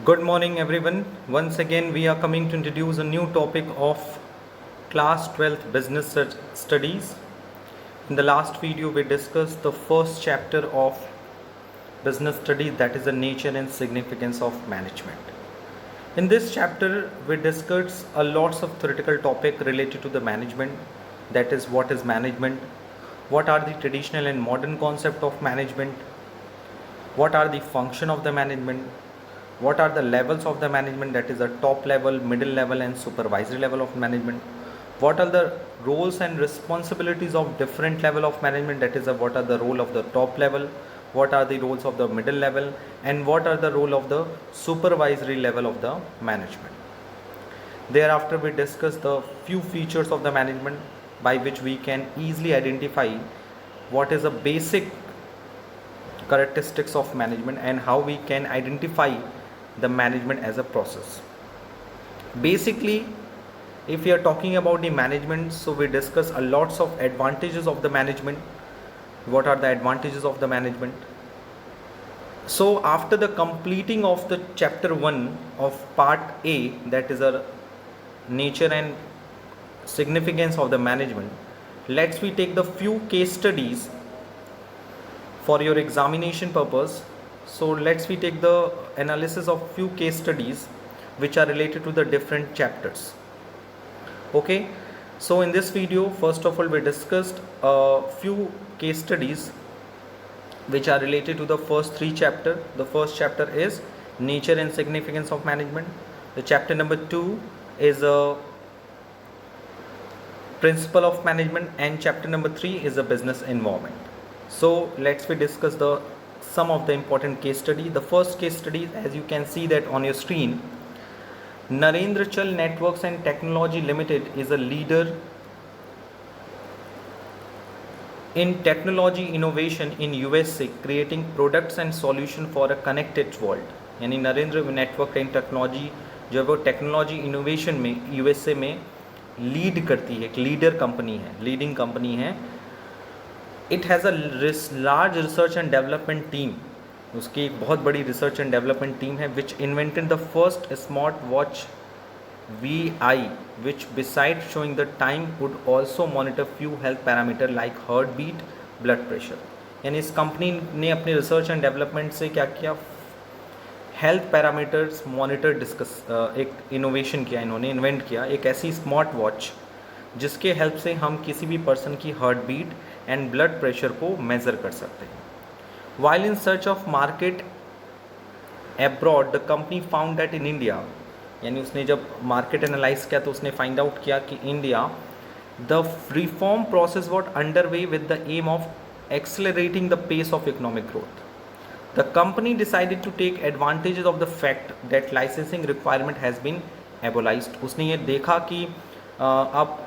Good morning, everyone. Once again, we are coming to introduce a new topic of class 12th business studies. In the last video, we discussed the first chapter of business studies, that is the nature and significance of management. In this chapter, we discussed a lots of theoretical topic related to the management, that is what is management, what are the traditional and modern concept of management, what are the function of the management, what are the levels of the management, that is the top level, middle level and supervisory level of management, what are the roles and responsibilities of different level of management, that is what are the role of the top level, what are the roles of the middle level, and what are the role of the supervisory level of the management. Thereafter we discuss the few features of the management by which we can easily identify what is a basic characteristics of management and how we can identify the management as a process. Basically, if we are talking about the management, so we discuss a lots of advantages of the management. What are the advantages of the management? So after the completing of the chapter 1 of part A, that is a nature and significance of the management, let's we take the few case studies for your examination purpose. So let's we take the analysis of few case studies which are related to the different chapters. Okay, so in this video, first of all, we discussed a few case studies which are related to the first three chapters. The first chapter is nature and significance of management. The chapter number 2 is a principle of management, and chapter number 3 is a business environment. So let's we discuss the some of the important case study. The first case study, as you can see that on your screen, Narendra Chal Networks and Technology Limited is a leader in technology innovation in USA, creating products and solution for a connected world. यानी Narendra network and technology जो है वो technology innovation में USA में lead करती है, एक leader company है, लीडिंग कंपनी है. It has a large research and development team. उसकी एक बहुत बड़ी रिसर्च एंड डेवलपमेंट टीम है which invented the first smart watch VI, which besides showing the time would also monitor few health parameter like heart beat, blood pressure. यानी इस company ने अपने research and development से क्या किया, health parameters monitor discuss एक innovation किया, इन्होंने इन्वेंट किया एक ऐसी स्मार्ट वॉच जिसके हेल्प से हम किसी भी पर्सन की heart beat and blood pressure को मेज़र कर सकते हैं. While in search of market abroad the company found that in India, यानी उसने जब मार्केट एनालाइज किया तो उसने फाइंड आउट किया कि India the reform process what under way with the aim of accelerating the pace of economic growth. The company decided to take advantages of the fact that licensing requirement has been abolished. उसने ये देखा कि अब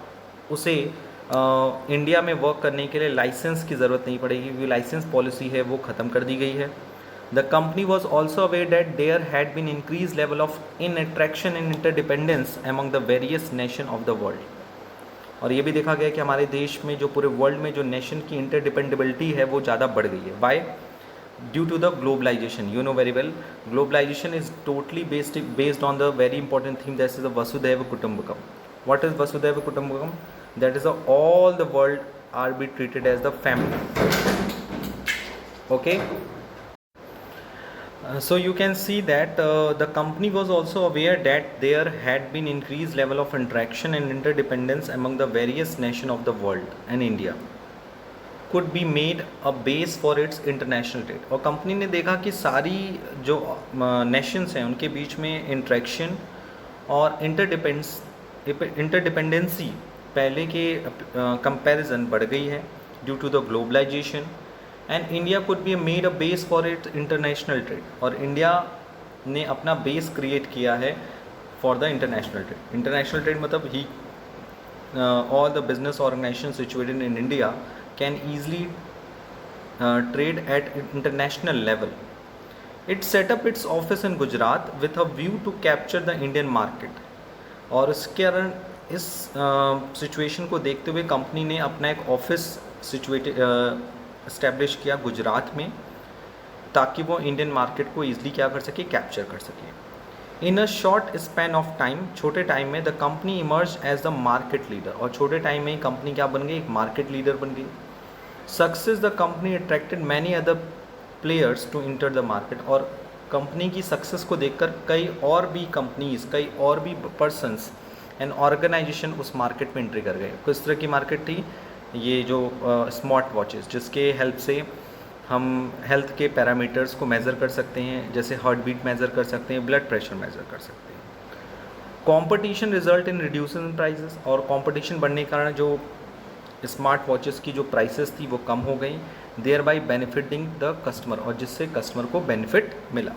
उसे India में work करने के लिए लाइसेंस की ज़रूरत नहीं पड़ेगी, जो लाइसेंस पॉलिसी है वो ख़त्म कर दी गई है. The company was also aware that there had been increased level of interaction and interdependence among the various nations of the world. और ये भी देखा गया कि हमारे देश में जो पूरे वर्ल्ड में जो नेशन की इंटरडिपेंडेबिलिटी है वो ज़्यादा बढ़ गई है. Why? Due to the globalization. You know very well, globalization is totally based on the very important theme, that is the Vasudhaiva Kutumbakam. What is Vasudhaiva Kutumbakam? That is all the world are be treated as the family. Okay. So you can see that the company was also aware that there had been increased level of interaction and interdependence among the various nations of the world, and India could be made a base for its international trade. और company ने देखा कि सारी जो Nations हैं उनके बीच में interaction और इंटरडिपेंडेंसी पहले के कंपैरिजन बढ़ गई है due to the globalisation, and India could be made a base for it international trade. और इंडिया ने अपना बेस क्रिएट किया है for the international trade. International trade मतलब ही all the business organizations situated in India can easily trade at international level. It set up its office in Gujarat with a view to capture the Indian market. और इसके कारण इस situation को देखते हुए company ने अपना एक ऑफिस इस्टेब्लिश किया गुजरात में, ताकि वो इंडियन मार्केट को ईजिली क्या कर सके, कैप्चर कर सके. In a short span of time, छोटे टाइम में the company emerge as the market leader, और छोटे टाइम में ही कंपनी क्या बन गई, एक मार्केट लीडर बन गई। Success the company attracted many other players to enter the market, और कंपनी की सक्सेस को देखकर कई और भी कंपनीज, कई और भी पर्सनस एंड ऑर्गेनाइजेशन उस मार्केट में एंट्री कर गए। किस तरह की मार्केट थी, ये जो स्मार्ट वॉचेस, जिसके हेल्प से हम हेल्थ के पैरामीटर्स को मेज़र कर सकते हैं, जैसे हार्ट बीट मेज़र कर सकते हैं, ब्लड प्रेशर मेज़र कर सकते हैं। Competition result in reducing in prices, और कंपटीशन बढ़ने के कारण जो स्मार्ट वॉचेस की जो प्राइसेस थी वो कम हो गई, there by benefiting the customer, और जिससे कस्टमर को बेनिफिट मिला।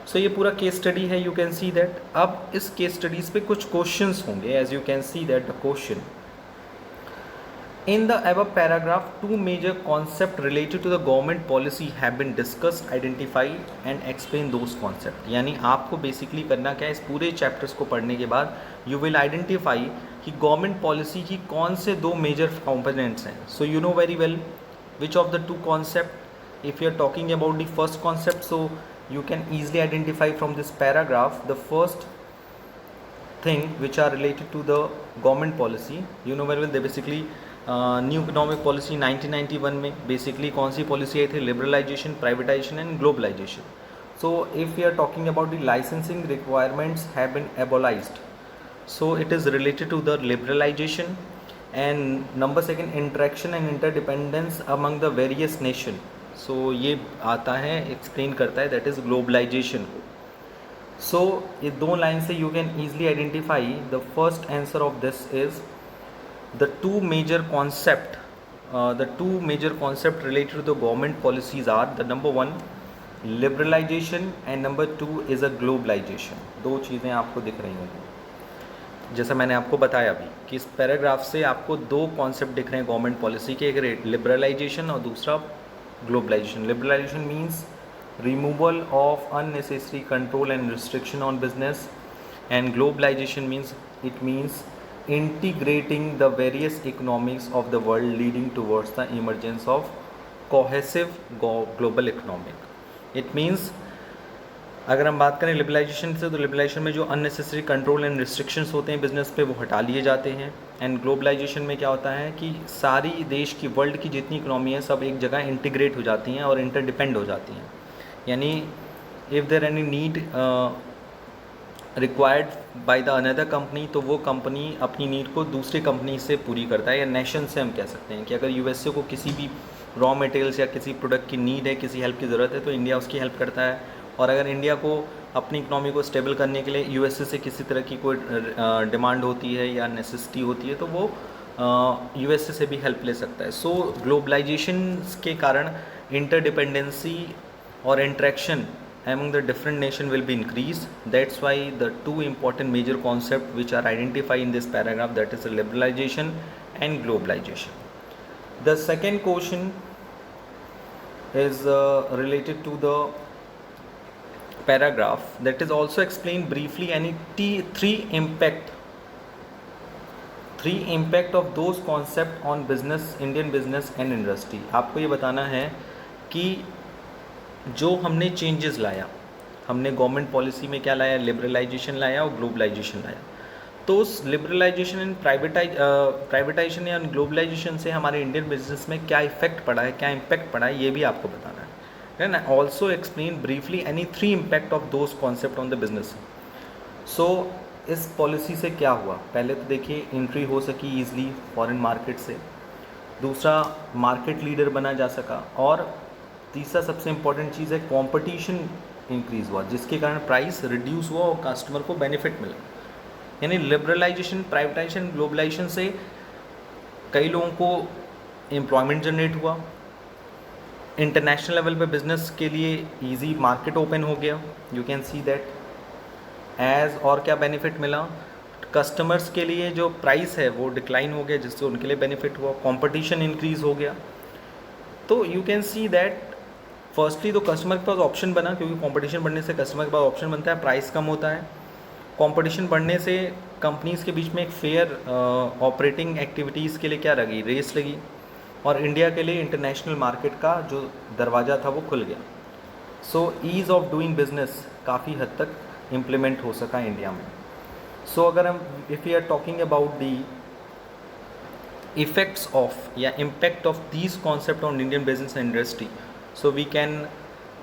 सो ये पूरा केस स्टडी है, यू कैन सी दैट। अब इस केस स्टडीज़ पे कुछ क्वेश्चंस होंगे, as you can see that the question in the above paragraph, two major concepts related to the government policy have been discussed, identified and explain those concepts। यानी आपको basically करना क्या है, इस पूरे चैप्टर्स को पढ़ने के बाद यू विल आइडेंटिफाई कि गवर्नमेंट पॉलिसी की कौन से दो मेजर कंपोनेंट्स हैं। So you know very well which of the two concept. If you are talking about the first concept, so you can easily identify from this paragraph the first thing which are related to the government policy. You know very well, they basically new economic policy 1991 में basically कौन सी policy आई थी, liberalisation, privatisation and globalisation. So if you are talking about the licensing requirements have been abolished, so it is related to the liberalisation. And number second, interaction and interdependence among the various nation, so ये आता है, explain करता है, that is globalisation को। सो ये दो line से you can easily identify the first answer of this is the two major concept related to the government policies are the number one liberalization and number two is a globalization। दो चीज़ें आपको दिख रही होंगी, जैसा मैंने आपको बताया अभी कि इस पैराग्राफ से आपको दो कॉन्सेप्ट दिख रहे हैं गवर्नमेंट पॉलिसी के, एक लिबरलाइजेशन और दूसरा globalisation. Liberalisation means removal of unnecessary control and restriction on business, and globalisation means it means integrating the various economies of the world leading towards the emergence of cohesive global economic। it means अगर हम बात करें liberalisation से, तो liberalisation में जो unnecessary control and restrictions होते हैं बिजनेस पे, वो हटा लिए जाते हैं। एंड ग्लोबलाइजेशन में क्या होता है कि सारी देश की, वर्ल्ड की जितनी इकोनॉमी है, सब एक जगह इंटीग्रेट हो जाती हैं और इंटरडिपेंड हो जाती हैं। यानी if there any need required by the another company, तो वो कंपनी अपनी नीड को दूसरी कंपनी से पूरी करता है, या नेशन से हम कह सकते हैं कि अगर यूएसए को किसी भी रॉ मटेरियल्स या किसी प्रोडक्ट की नीड है, किसी हेल्प की ज़रूरत है, तो इंडिया उसकी हेल्प करता है। और अगर इंडिया को अपनी इकनॉमी को स्टेबल करने के लिए यूएसए से किसी तरह की कोई डिमांड होती है या नेसेसिटी होती है, तो वो यूएसए से भी हेल्प ले सकता है। सो ग्लोबलाइजेशन के कारण इंटरडिपेंडेंसी और interaction among the different nation will be increased। That's why the two important major concepts which are identified in this paragraph, that is liberalization and globalization। The second question is related to the paragraph, that is also explained briefly any three impact of those concept on business, Indian business and industry। आपको ये बताना है कि जो हमने changes लाया, हमने government policy में क्या लाया, लिबरलाइजेशन लाया और ग्लोबलाइजेशन लाया। तो उस लिबरलाइजेशन एंड प्राइवेटाइजेशन या ग्लोबलाइजेशन से हमारे इंडियन बिजनेस में क्या इफेक्ट पड़ा है, क्या इम्पैक्ट पड़ा है, ये भी आपको बताना है ना। Also explain briefly any three impact of those concept on the business. So इस पॉलिसी से क्या हुआ, पहले तो देखिए एंट्री हो सकी ईजिली फॉरेन मार्केट से, दूसरा मार्केट लीडर बना जा सका, और तीसरा सबसे इम्पॉर्टेंट चीज़ है कंपटीशन इंक्रीज़ हुआ, जिसके कारण प्राइस रिड्यूस हुआ और कस्टमर को बेनिफिट मिला। यानी लिबरलाइजेशन, प्राइवेटाइजेशन, ग्लोबलाइजेशन से कई लोगों को एम्प्लॉयमेंट जनरेट हुआ, इंटरनेशनल लेवल पे बिजनेस के लिए इजी मार्केट ओपन हो गया, you can see that as. और क्या बेनिफिट मिला, कस्टमर्स के लिए जो प्राइस है वो डिक्लाइन हो गया, जिससे उनके लिए बेनिफिट हुआ, कंपटीशन इंक्रीज़ हो गया। तो you can see that firstly तो कस्टमर के पास ऑप्शन बना, क्योंकि कंपटीशन बढ़ने से कस्टमर के पास ऑप्शन बनता है, प्राइस कम होता है। कंपटीशन बढ़ने से कंपनीज़ के बीच में एक फेयर ऑपरेटिंग एक्टिविटीज़ के लिए क्या लगी, रेस लगी, और इंडिया के लिए इंटरनेशनल मार्केट का जो दरवाज़ा था वो खुल गया। सो ईज़ ऑफ डूइंग बिजनेस काफ़ी हद तक इम्प्लीमेंट हो सका इंडिया में. सो अगर हम if you are talking about the effects of impact of these concept on Indian business and industry, so we can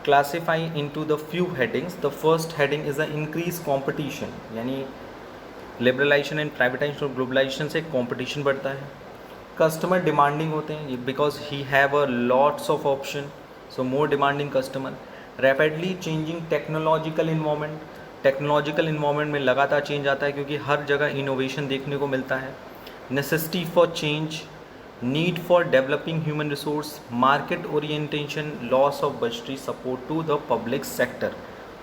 classify into the few headings. The first heading is the increased competition, यानी liberalisation and privatisation और globalisation से competition बढ़ता है. Customer demanding होते हैं because he have a lots of option, so more demanding customer. Rapidly changing technological environment, technological environment में लगातार change आता है क्योंकि हर जगह इनोवेशन देखने को मिलता है. Necessity for change, need for developing human resource, market orientation, loss of budgetary support to the public sector.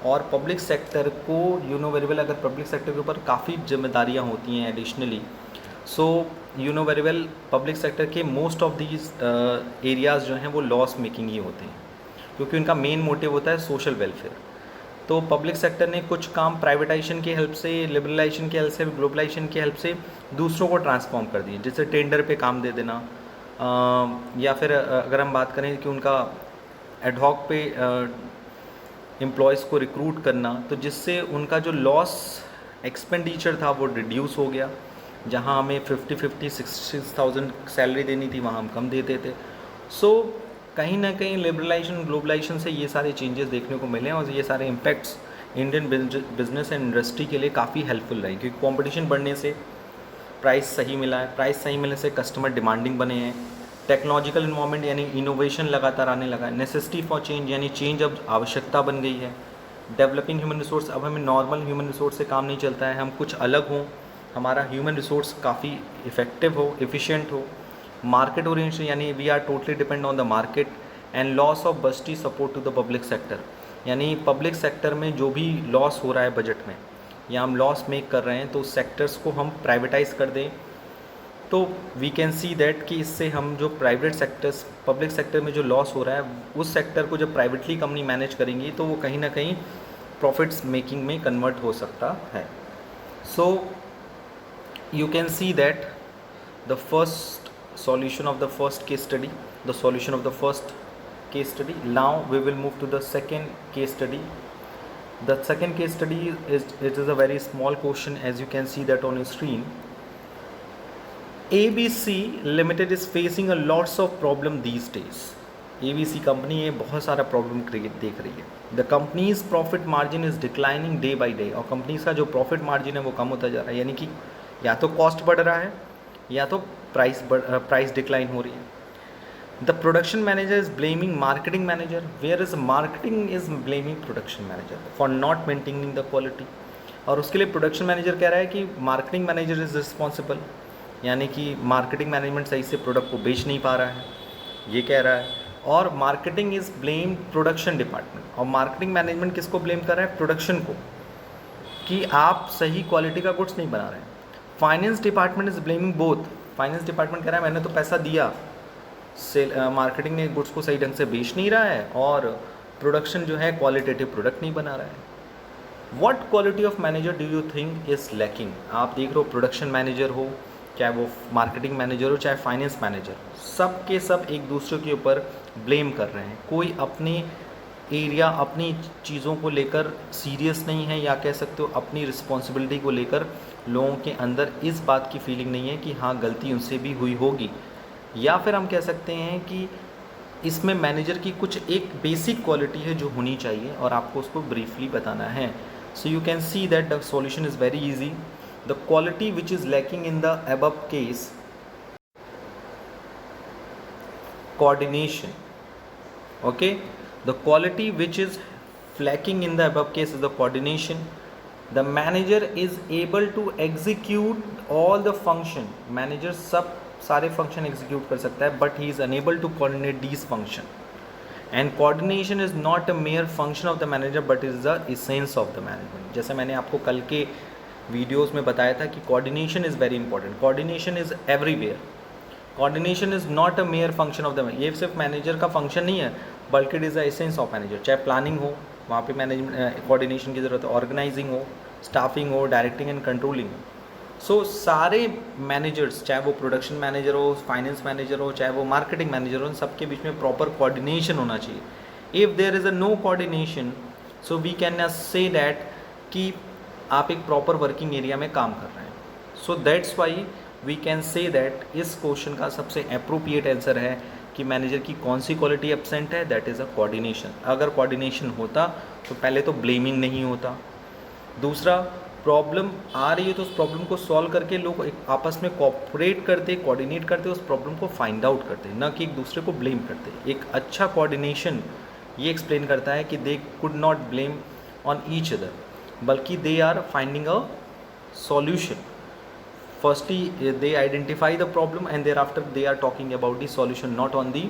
और पब्लिक सेक्टर को यू नो वेरी वेल, अगर पब्लिक सेक्टर के ऊपर काफ़ी जिम्मेदारियाँ होती हैं additionally, so you know very well public sector के मोस्ट ऑफ दीज एरियाज़ जो हैं वो लॉस मेकिंग ही होते हैं क्योंकि उनका मेन मोटिव होता है सोशल वेलफेयर. तो पब्लिक सेक्टर ने कुछ काम प्राइवेटाइजेशन की हेल्प से, लिबरलाइजेशन की हेल्प से, ग्लोबलाइजेशन की हेल्प से दूसरों को ट्रांसफॉर्म कर दिए, जैसे टेंडर पे काम दे देना, या फिर अगर हम बात करें कि उनका एडहॉक पे एम्प्लॉयज़ को रिक्रूट करना, तो जिससे उनका जो लॉस एक्सपेंडिचर था वो रिड्यूस हो गया. जहां हमें 50-60,000 सैलरी देनी थी वहां हम कम देते थे. सो कहीं ना कहीं लिबरलाइजेशन ग्लोबलाइजेशन से ये सारे चेंजेस देखने को मिले और ये सारे impacts Indian business and industry के लिए काफ़ी हेल्पफुल रहे क्योंकि कंपटीशन बढ़ने से प्राइस सही मिला है, प्राइस सही मिलने से कस्टमर डिमांडिंग बने हैं, टेक्नोलॉजिकल इन्वायरमेंट यानी इनोवेशन लगातार आने लगा है, नेसेसिटी फॉर चेंज यानी चेंज अब आवश्यकता बन गई है, डेवलपिंग ह्यूमन रिसोर्स, अब हमें नॉर्मल ह्यूमन रिसोर्स से काम नहीं चलता है, हम कुछ अलग हों, हमारा ह्यूमन रिसोर्स काफ़ी इफेक्टिव हो, एफिशिएंट हो, मार्केट ओरिएंटेशन यानी we are totally depend on the market, and loss of budgetary support to the public sector यानी पब्लिक सेक्टर में जो भी लॉस हो रहा है बजट में या हम लॉस मेक कर रहे हैं तो उस सेक्टर्स को हम प्राइवेटाइज कर दें. तो वी कैन सी दैट कि इससे हम जो प्राइवेट सेक्टर्स पब्लिक सेक्टर में जो लॉस हो रहा है उस सेक्टर को जब प्राइवेटली कंपनी मैनेज करेंगी तो वो कहीं ना कहीं प्रॉफिट्स मेकिंग में कन्वर्ट हो सकता है. सो you can see that the first solution of the first case study, the solution of the first case study. Now we will move to the second case study. The second case study it is a very small question, as you can see that on your screen. ABC Limited is facing a lots of problem these days. ABC company ये बहुत सारा problem देख रही है. The companies profit margin is declining day by day, और companies का जो profit margin है वो कम होता जा रहा है, यानी कि या तो कॉस्ट बढ़ रहा है या तो प्राइस डिक्लाइन हो रही है. The production manager is blaming marketing manager, where is marketing is blaming production manager for not maintaining the quality. और उसके लिए प्रोडक्शन मैनेजर कह रहा है कि मार्केटिंग मैनेजर इज रिस्पॉन्सिबल, यानी कि मार्केटिंग मैनेजमेंट सही से प्रोडक्ट को बेच नहीं पा रहा है, ये कह रहा है. और marketing is blame production department, और मार्केटिंग मैनेजमेंट किसको ब्लेम कर रहा है? प्रोडक्शन को, कि आप सही क्वालिटी का गुड्स नहीं बना रहे हैं. Finance department is blaming both. Finance department कह रहा है मैंने तो पैसा दिया, सेल मार्केटिंग ने गुड्स को सही ढंग से बेच नहीं रहा है, और प्रोडक्शन जो है क्वालिटेटिव प्रोडक्ट नहीं बना रहा है. What quality of manager do you think is lacking? आप देख रहे हो प्रोडक्शन मैनेजर हो, चाहे वो मार्केटिंग मैनेजर हो, चाहे फाइनेंस मैनेजर, सब के सब एक दूसरे के ऊपर ब्लेम कर रहे हैं. कोई अपने एरिया अपनी चीज़ों को लेकर सीरियस नहीं है, या कह सकते हो अपनी रिस्पॉन्सिबिलिटी को लेकर लोगों के अंदर इस बात की फीलिंग नहीं है कि हाँ गलती उनसे भी हुई होगी. या फिर हम कह सकते हैं कि इसमें मैनेजर की कुछ एक बेसिक क्वालिटी है जो होनी चाहिए और आपको उसको ब्रीफली बताना है. सो you can see that the solution is very easy. The quality which is lacking in the above case, coordination. Okay, the quality which is lacking in the above case is the coordination. The manager is able to execute all the function. Manager सब सारे function execute कर सकता है, but he is unable to coordinate these function. And coordination is not a mere function of the manager, but is the essence of the management. जैसे मैंने आपको कल के वीडियोस में बताया था कि coordination is very important. Coordination is everywhere. Coordination is not a mayor function of the, ये सिर्फ मैनेजर का फंक्शन नहीं है, बल्कि it is the essence of manager. चाहे प्लानिंग हो, वहाँ पे मैनेजमेंट कोऑर्डिनेशन की ज़रूरत है, ऑर्गेनाइजिंग हो, स्टाफिंग हो, डायरेक्टिंग एंड कंट्रोलिंग हो. सो सारे मैनेजर्स, चाहे वो प्रोडक्शन मैनेजर हो, फाइनेंस मैनेजर हो, चाहे वो मार्केटिंग मैनेजर हो, उन सबके बीच में प्रॉपर कोऑर्डिनेशन होना चाहिए. If there is a no coordination, so we can not say that कि आप एक प्रॉपर वर्किंग एरिया में काम कर रहे हैं. So that's why we can say that इस क्वेश्चन का सबसे अप्रोप्रिएट आंसर है कि मैनेजर की कौन सी क्वालिटी एब्सेंट है, दैट इज़ अ कोऑर्डिनेशन. अगर कोऑर्डिनेशन होता तो पहले तो ब्लेमिंग नहीं होता. दूसरा, प्रॉब्लम आ रही है तो उस प्रॉब्लम को सॉल्व करके लोग एक आपस में कोऑपरेट करते, कोऑर्डिनेट करते, उस प्रॉब्लम को फाइंड आउट करते, ना कि एक दूसरे को ब्लेम करते. एक अच्छा कोऑर्डिनेशन ये एक्सप्लेन करता है कि they could not blame on each other, बल्कि they are finding a solution. Firstly, they identify the problem and thereafter they are talking about the solution, not on the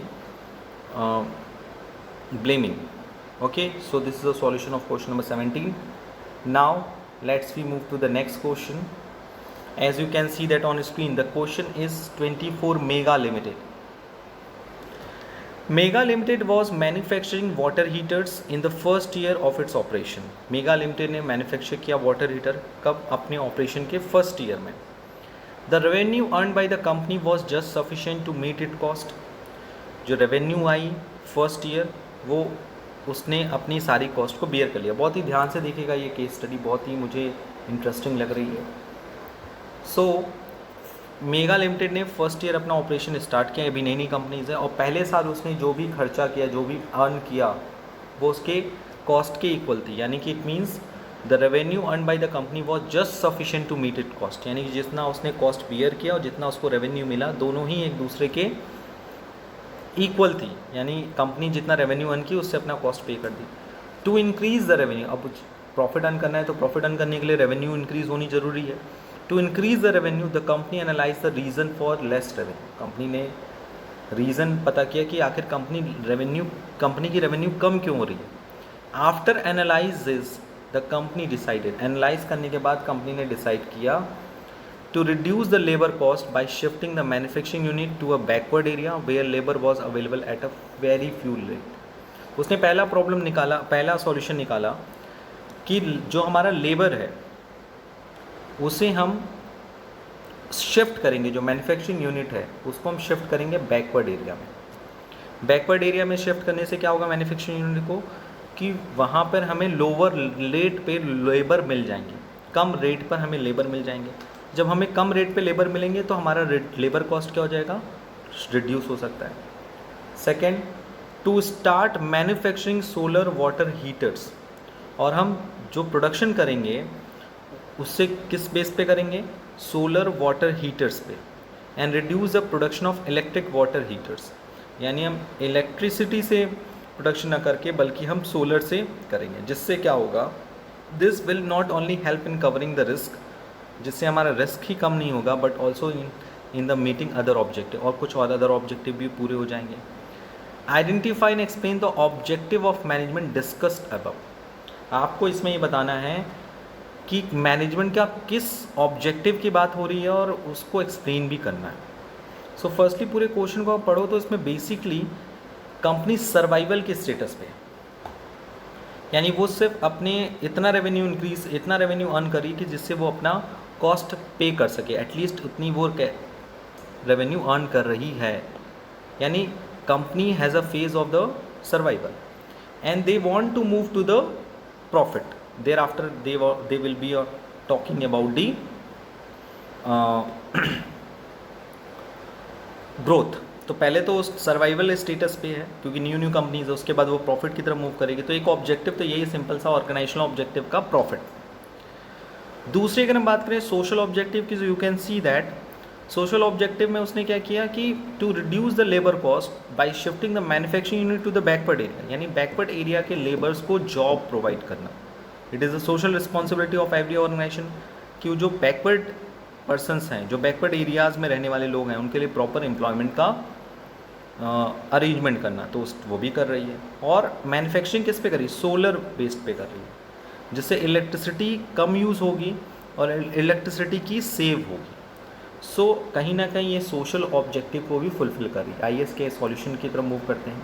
blaming. Okay, so this is the solution of question number 17. Now let's we move to the next question. As you can see that on screen, the question is 24 Mega Limited. Mega Limited was manufacturing water heaters in the first year of its operation. Mega Limited ने manufacture किया water heater कब? अपने operation के first year में. The revenue earned by the company was just sufficient to meet its cost. जो revenue आई first year वो उसने अपनी सारी कॉस्ट को बियर कर लिया. बहुत ही ध्यान से देखिएगा, ये केस स्टडी बहुत ही मुझे इंटरेस्टिंग लग रही है. सो मेगा लिमिटेड ने फर्स्ट ईयर अपना ऑपरेशन स्टार्ट किया. अभी नई नई कंपनीज है और पहले साल उसने जो भी खर्चा किया, जो भी अर्न किया, वो उसके कॉस्ट के इक्वल थी. यानी कि it means the revenue earn by the company was just sufficient to meet it cost. यानी कि जितना उसने कॉस्ट बियर किया और जितना उसको रेवेन्यू मिला, दोनों ही एक दूसरे के इक्वल थी. यानी कंपनी जितना रेवेन्यू अर्न की उससे अपना कॉस्ट पे कर दी. टू इंक्रीज द रेवेन्यू, अब प्रॉफिट अर्न करना है तो प्रॉफिट अर्न करने के लिए रेवेन्यू इंक्रीज होनी जरूरी है. To increase the revenue the company analyse the reason for less revenue. Company ने रीज़न पता किया कि आखिर कंपनी की रेवेन्यू कम क्यों हो रही है. After analyse the company decided, analyse करने के बाद कंपनी ने डिसाइड किया to reduce the labour cost by shifting the manufacturing unit to a backward area where labour was available at a very few rate. उसने पहला solution निकाला कि जो हमारा लेबर है उसे हम शिफ्ट करेंगे, जो मैन्युफैक्चरिंग यूनिट है उसको हम शिफ्ट करेंगे बैकवर्ड एरिया में. बैकवर्ड एरिया में शिफ्ट करने से क्या होगा मैन्युफैक्चरिंग यूनिट को, कि वहाँ पर हमें लोअर रेट पे लेबर मिल जाएंगे, कम रेट पर हमें लेबर मिल जाएंगे. जब हमें कम रेट पे लेबर मिलेंगे तो हमारा लेबर कॉस्ट क्या हो जाएगा, रिड्यूस हो सकता है. Second, to start manufacturing solar water heaters. और हम जो प्रोडक्शन करेंगे उससे किस बेस पे करेंगे, सोलर वाटर हीटर्स पे. And reduce the production of electric water heaters. यानी हम इलेक्ट्रिसिटी से प्रोडक्शन ना करके बल्कि हम सोलर से करेंगे. जिससे क्या होगा, this will not only help in covering the risk, जिससे हमारा रिस्क ही कम नहीं होगा, but also in the meeting other objective, और कुछ और अदर ऑब्जेक्टिव भी पूरे हो जाएंगे. Identify and explain the objective of management discussed above. आपको इसमें ये बताना है कि मैनेजमेंट का किस ऑब्जेक्टिव की बात हो रही है और उसको एक्सप्लेन भी करना है. सो फर्स्टली पूरे क्वेश्चन को आप पढ़ो तो इसमें बेसिकली कंपनी सर्वाइवल के स्टेटस पे, यानी वो सिर्फ अपने इतना रेवेन्यू अर्न करी कि जिससे वो अपना कॉस्ट पे कर सके, एटलीस्ट उतनी वो रेवेन्यू अर्न कर रही है. यानी company has a phase of the survival and they want to move to the profit. Thereafter they will be talking about the growth. तो पहले तो सर्वाइवल स्टेटस पे है क्योंकि न्यू कंपनीज है, उसके बाद वो प्रॉफिट की तरफ मूव करेगी. तो एक ऑब्जेक्टिव तो यही सिंपल सा ऑर्गेनाइजेशनल ऑब्जेक्टिव का प्रॉफिट. दूसरी अगर हम बात करें सोशल ऑब्जेक्टिव की, you can see that social objective में उसने क्या किया कि to reduce the labour cost by shifting the manufacturing unit to the backward area. यानी बैकवर्ड एरिया के लेबर्स को जॉब प्रोवाइड करना. It is the social responsibility of every organisation कि जो बैकवर्ड पर्सनस हैं, जो बैकवर्ड एरियाज़ में रहने वाले लोग हैं, उनके लिए प्रॉपर एम्प्लॉयमेंट का अरेंजमेंट करना. तो वो भी कर रही है. और मैन्युफैक्चरिंग किस पे कर रही है, सोलर बेस्ड पे कर रही है, जिससे इलेक्ट्रिसिटी कम यूज़ होगी और इलेक्ट्रिसिटी की सेव होगी. सो कहीं ना कहीं ये सोशल ऑब्जेक्टिव को भी फुलफिल कर रही है. आइए इसके सॉल्यूशन की तरफ मूव करते हैं.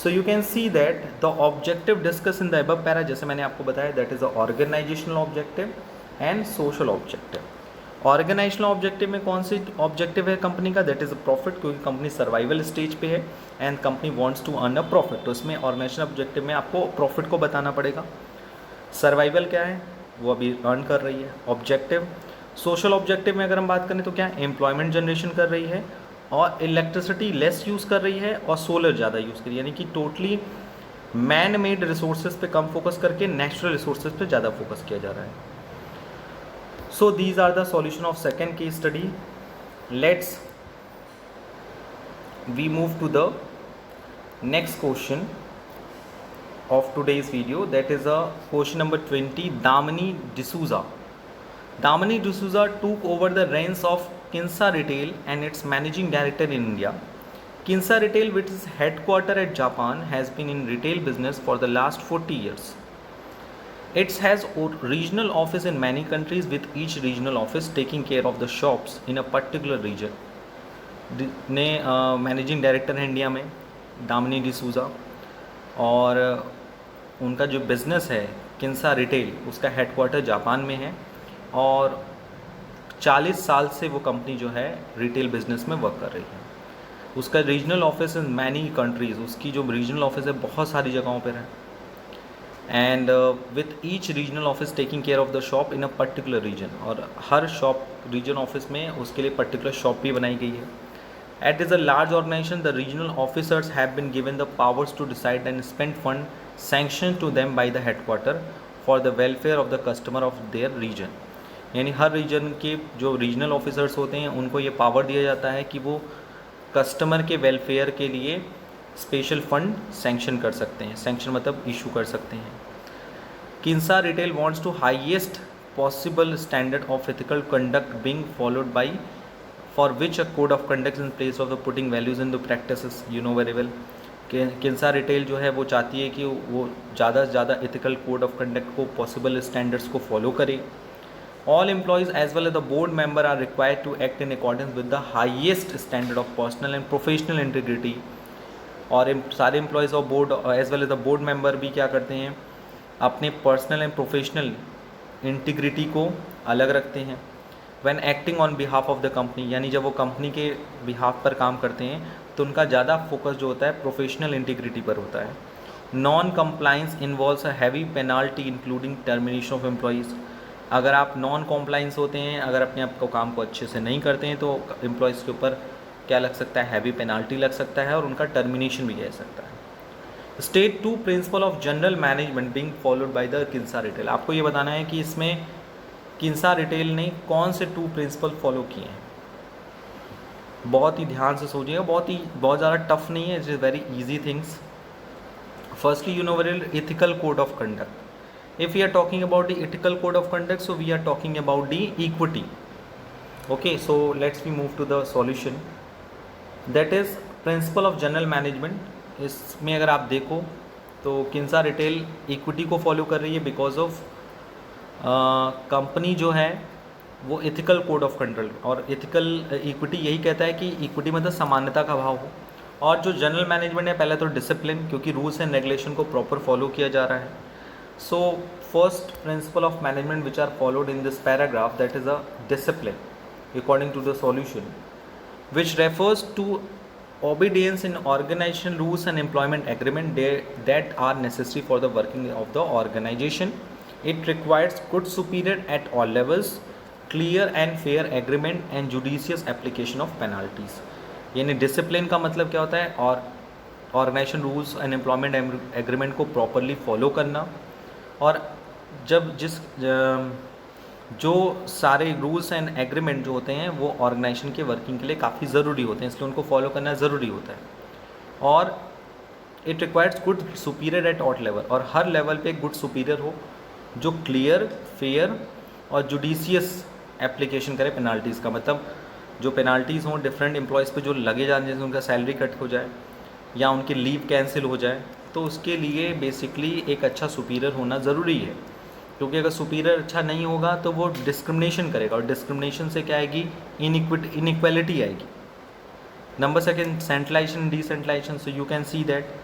So you can see that the objective discuss in the above para, जैसे मैंने आपको बताया, that is the organisational objective and social objective. Organisational objective में कौन सी ऑब्जेक्टिव है कंपनी का, दैट इज़ अ प्रॉफिट, क्योंकि कंपनी सर्वाइवल स्टेज पे है and company wants to earn a profit. तो इसमें ऑर्गेनाइजेशनल ऑब्जेक्टिव में आपको प्रॉफिट को बताना पड़ेगा. सर्वाइवल क्या है, वो अभी अर्न कर रही है। ऑब्जेक्टिव, सोशल ऑब्जेक्टिव में अगर हम बात करें तो क्या एम्प्लॉयमेंट जनरेशन कर रही है और इलेक्ट्रिसिटी लेस यूज़ कर रही है और सोलर ज़्यादा यूज़ कर रही है, यानी कि टोटली मैन मेड रिसोर्सेज पे कम फोकस करके नेचुरल रिसोर्सेज पे ज़्यादा फोकस किया जा रहा है। So these are the solution of second case study. Let's we move to the next question of today's video, that is question number 20. Damini D'Souza. Damini D'Souza took over the reins of Kinsa Retail and its managing director in India. Kinsa Retail, which is headquartered at Japan, has been in retail business for the last 40 years. It has a regional office in many countries, with each regional office taking care of the shops in a particular region. ने managing director है India में दामिनी डिसूजा, और उनका जो business है किंसा retail, उसका headquarter Japan में है और 40 साल से वो कंपनी जो है रिटेल बिज़नेस में वर्क कर रही है। उसका regional office in many countries, उसकी जो रीजनल ऑफिस है बहुत सारी जगहों पर है। And with each regional office taking care of the shop in a particular region, और हर शॉप रीजन ऑफिस में उसके लिए पर्टिकुलर शॉप भी बनाई गई है। It is a large organization. The regional officers have been given the powers to decide and spend fund sanctioned to them by the headquarter for the welfare of the customer of their region. यानी हर reason के जो regional officers होते हैं उनको ये power दिया जाता है कि वो कस्टमर के वेलफेयर के लिए स्पेशल फंड सैंक्शन कर सकते हैं। सैंक्शन मतलब इशू कर सकते हैं। Kinsa retail wants to highest possible standard of ethical conduct being followed by, for which a code of conduct in place of the putting values in the practices, you know very well. Kinsa retail जो है वो चाहती है कि वो ज़्यादा से ज़्यादा एथिकल कोड ऑफ कंडक्ट को, पॉसिबल स्टैंडर्ड्स को फॉलो करे। All employees as well as the board member are required to act in accordance with the highest standard of personal and professional integrity. और सारे employees of board as well as the board member भी क्या करते हैं, अपने personal and professional integrity को अलग रखते हैं। When acting on behalf of the company, यानी जब वो कंपनी के बिहाफ पर काम करते हैं तो उनका ज़्यादा फोकस जो होता है प्रोफेशनल इंटीग्रिटी पर होता है। Non compliance involves a heavy penalty including termination of employees. अगर आप नॉन कॉम्प्लाइंस होते हैं, अगर अपने आप को काम को अच्छे से नहीं करते हैं तो एम्प्लॉयज़ के ऊपर क्या लग सकता है, हैवी पेनाल्टी लग सकता है और उनका टर्मिनेशन भी कह सकता है। State 2 principle of general management being followed by the Kinsa retail. आपको ये बताना है कि इसमें किंसा रिटेल ने कौन से 2 प्रिंसिपल फॉलो किए हैं। बहुत ही ध्यान से सोचिएगा, बहुत ज़्यादा टफ नहीं है, it is very easy things. Firstly you know very ethical code of conduct. If we are talking about the ethical code of conduct, so we are talking about the equity. Okay, so let's we move to the solution, that is principle of general management. इसमें अगर आप देखो तो किंसा retail equity को follow कर रही है बिकॉज ऑफ कंपनी जो है वो एथिकल कोड ऑफ कंडक्ट, और एथिकल इक्विटी यही कहता है कि इक्विटी मतलब समानता का भाव हो। और जो जनरल मैनेजमेंट है, पहले तो डिसिप्लिन, क्योंकि रूल्स एंड रेगुलेशन को प्रॉपर फॉलो किया जा रहा है। So first principle of management which are followed in this paragraph, that is a discipline according to the solution, which refers to obedience in organization rules and employment agreement that are necessary for the working of the organization. It requires good superior at all levels, clear and fair agreement and judicious application of penalties. यानी discipline का मतलब क्या होता है, और organisation rules and employment agreement को properly follow करना, और जब जो सारे रूल्स एंड एग्रीमेंट जो होते हैं वो ऑर्गेनाइजेशन के वर्किंग के लिए काफ़ी ज़रूरी होते हैं, इसलिए उनको फॉलो करना ज़रूरी होता है। और it requires good superior at all level, और हर लेवल पे एक गुड सुपीरियर हो जो क्लियर, फेयर और जुडिशियस एप्लीकेशन करे पेनाल्टीज़ का। मतलब जो पेनाल्टीज़ हों डिफरेंट एम्प्लॉयज़ पे जो लगे जाने, जैसे उनका सैलरी कट हो जाए या उनकी लीव कैंसिल हो जाए, तो उसके लिए बेसिकली एक अच्छा सुपीरियर होना ज़रूरी है। क्योंकि अगर सुपीरियर अच्छा नहीं होगा तो वो डिस्क्रिमिनेशन करेगा, और डिस्क्रिमिनेशन से क्या आएगी, इनइक्वालिटी आएगी। Number second, centralisation decentralisation. So you can see that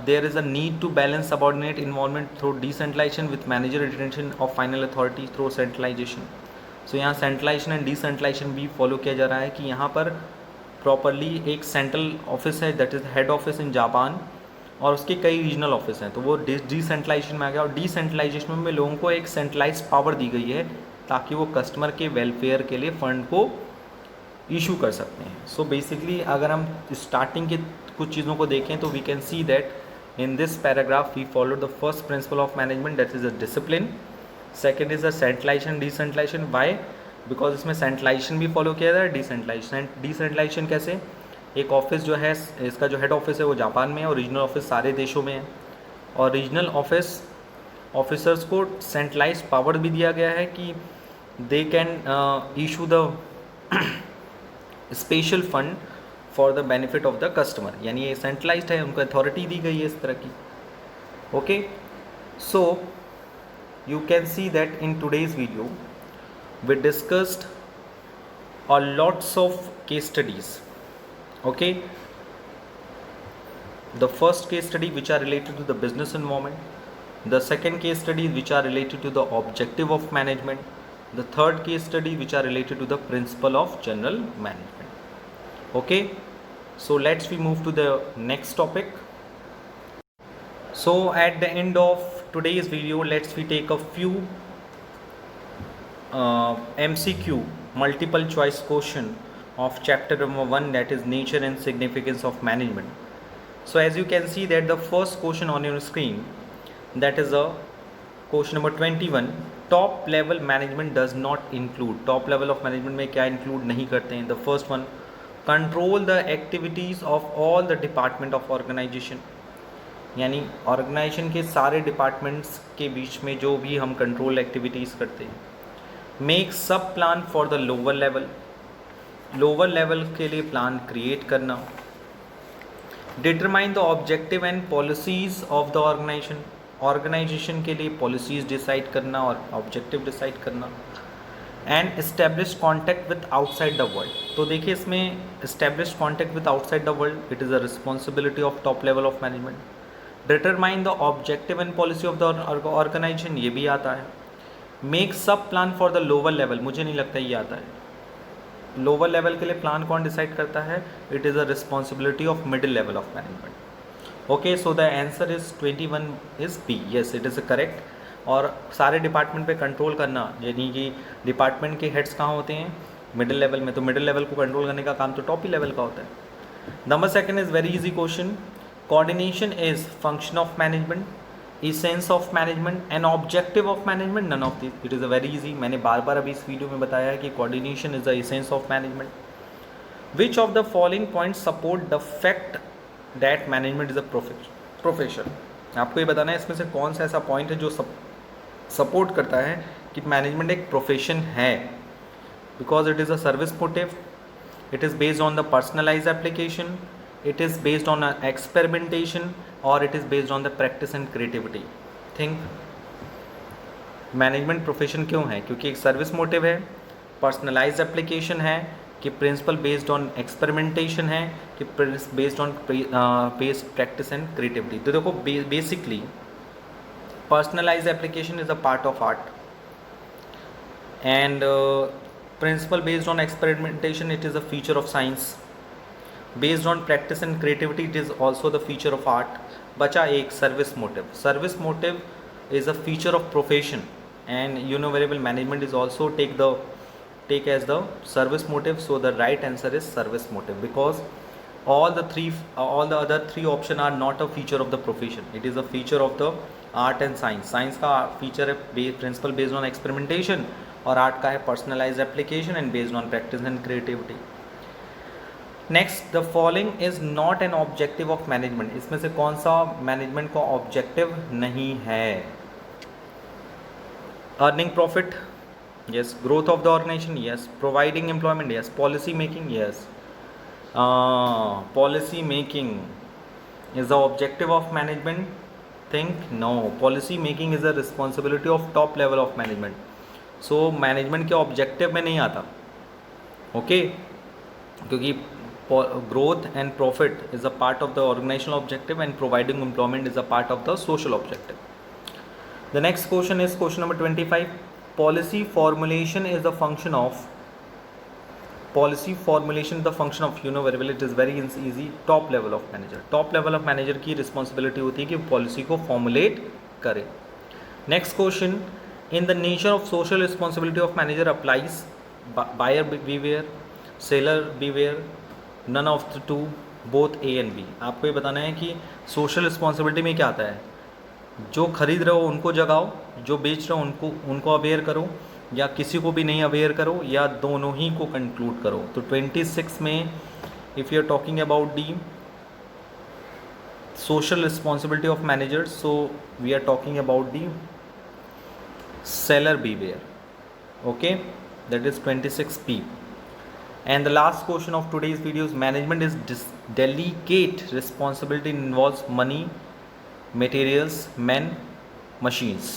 there is a need to balance subordinate involvement through decentralisation with manager retention of final authority through centralisation. So यहाँ centralisation and decentralisation भी follow किया जा रहा है कि यहाँ पर properly एक सेंट्रल ऑफिस है, that is head office in Japan, और उसके कई रीजनल ऑफिस हैं, तो वो डिसेंट्रलाइजेशन में आ गया। और डिसेंट्रलाइजेशन में लोगों को एक सेंट्रलाइज पावर दी गई है ताकि वो कस्टमर के वेलफेयर के लिए फ़ंड को इशू कर सकते हैं। सो बेसिकली अगर हम स्टार्टिंग के कुछ चीज़ों को देखें तो we can see that in this paragraph we follow the first principle of management, that is a discipline. Second is a centralisation decentralisation. Why? Because इसमें सेंट्रलाइजेशन भी फॉलो किया जाए, डिसेंट्रलाइजेशन। डिसेंट्रलाइजेशन कैसे? एक ऑफिस जो है, इसका जो हेड ऑफिस है वो जापान में है और रीजनल ऑफिस सारे देशों में है। और रीजनल ऑफिसर्स को सेंट्रलाइज पावर भी दिया गया है कि they can issue the special fund for the benefit of the customer, यानी ये सेंट्रलाइज्ड है, उनको अथॉरिटी दी गई है इस तरह की। Okay, so you can see that in today's video we discussed a lots of case studies. Okay, the first case study which are related to the business environment, the second case study which are related to the objective of management, the third case study which are related to the principle of general management. Okay, so let's we move to the next topic. So at the end of today's video, let's we take a few MCQ multiple choice question of chapter number 1, that is nature and significance of management. So as you can see that the first question on your screen, that is a question number 21, top level management does not include, top level of management में क्या include नहीं करते हैं? The first one, control the activities of all the department of organization, यानी organisation के सारे departments के बीच में जो भी हम कंट्रोल एक्टिविटीज़ करते हैं। Make sub plan for the lower level, lower level के लिए प्लान क्रिएट करना। Determine the objective and policies of the organisation, organisation के लिए पॉलिसीज़ डिसाइड करना और ऑब्जेक्टिव डिसाइड करना। And establish contact with outside the world, तो देखिए इसमें establish contact with outside the world, it is a responsibility of top level of management. Determine the objective and policy of the organisation, ये भी आता है। Make sub plan for the lower level, मुझे नहीं लगता ये आता है। लोअर लेवल के लिए प्लान कौन डिसाइड करता है? It is a responsibility of middle level of management. Okay, so the answer is 21 is B, yes it is correct. और सारे डिपार्टमेंट पे कंट्रोल करना, यानी कि डिपार्टमेंट के हेड्स कहाँ होते हैं? मिडिल लेवल में, तो मिडिल लेवल को कंट्रोल करने का काम तो टॉप ही लेवल का होता है। Number second is very easy question, coordination is function of management, essence of management and objective of management, none of these, it is a very easy, मैंने बार बार अभी इस वीडियो में बताया है कि coordination is the essence of management। which of the following points support the fact that management is a profession, आपको ये बताना है इसमें से कौन सा ऐसा पॉइंट है जो सपोर्ट करता है कि मैनेजमेंट एक प्रोफेशन है। Because it is a service motive, it is based on the personalise application, it is based on experimentation, or it is based on the practice and creativity. Think, management profession क्यों है? क्योंकि एक service motive है, personalise application है, कि principle based on experimentation है, कि based on based practice and creativity. तो देखो basically personalise application is a part of art and principle based on experimentation it is a feature of science, based on practice and creativity it is also the feature of art। बचा एक service motive, service motive is a feature of profession and you know very well management is also take as the service motive, so the right answer is service motive because all the other three option are not a feature of the profession, it is a feature of the art and science। Science का feature है principle based on experimentation और art का है personalise application and based on practice and creativity. Next, the following is not an objective of management, इसमें से कौन सा management का ऑब्जेक्टिव नहीं है? Earning profit, yes. Growth of the organisation, yes. Providing employment, yes. Policy making, yes. Policy making is the objective of management? Think no, policy making is the responsibility of top level of management. So management के objective में नहीं आता, okay क्योंकि growth and profit is a part of the organizational objective and providing employment is a part of the social objective. The next question is question number 25, policy formulation is a function of, policy formulation the function of variable it is very easy. Top level of manager, top level of manager की responsibility होती है कि policy को formulate करे. Next question, in the nature of social responsibility of manager applies buyer beware, seller beware, none of the two, both A and B. आपको ये बताना है कि सोशल रिस्पॉन्सिबिलिटी में क्या आता है. जो खरीद रहे हो उनको जगाओ, जो बेच रहे हो उनको अवेयर करो, या किसी को भी नहीं अवेयर करो, या दोनों ही को कंक्लूड करो. तो 26 में if you are talking about the social responsibility of managers, so we are talking about the seller beware. Okay, that is 26p. And the last question of today's video is management is delicate responsibility involves money, materials, men, machines.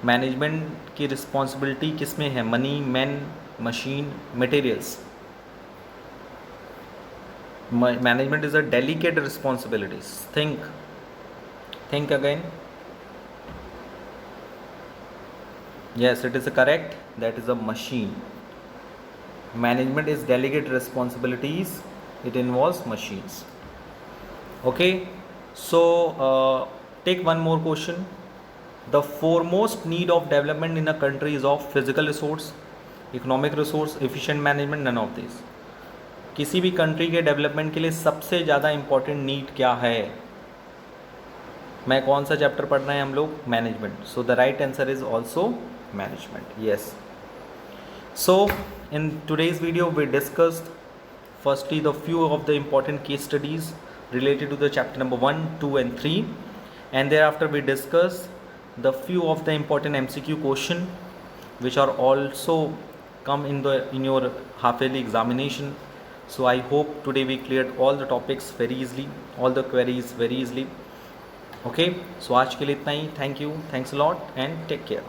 Management की responsibility किस में है? Money, man, machine, materials. Management is a delicate responsibilities. Think again. Yes, it is correct. That is a machine. Management is delicate responsibilities. It involves machines. Okay. So take one more question. The foremost need of development in a country is of physical resource, economic resource, efficient management. None of these. किसी भी country के development के लिए सबसे ज़्यादा important need क्या है? मैं कौन सा चैप्टर पढ़ रहे हैं हम लोग? Management. So the right answer is also management. Yes. So in today's video we discussed firstly the few of the important case studies related to the chapter number 1, 2 and 3, and thereafter we discuss the few of the important MCQ question which are also come in your half yearly examination. So I hope today we cleared all the topics very easily, all the queries very easily. Okay, so आज के लिए इतना ही. Thank you, thanks a lot and take care.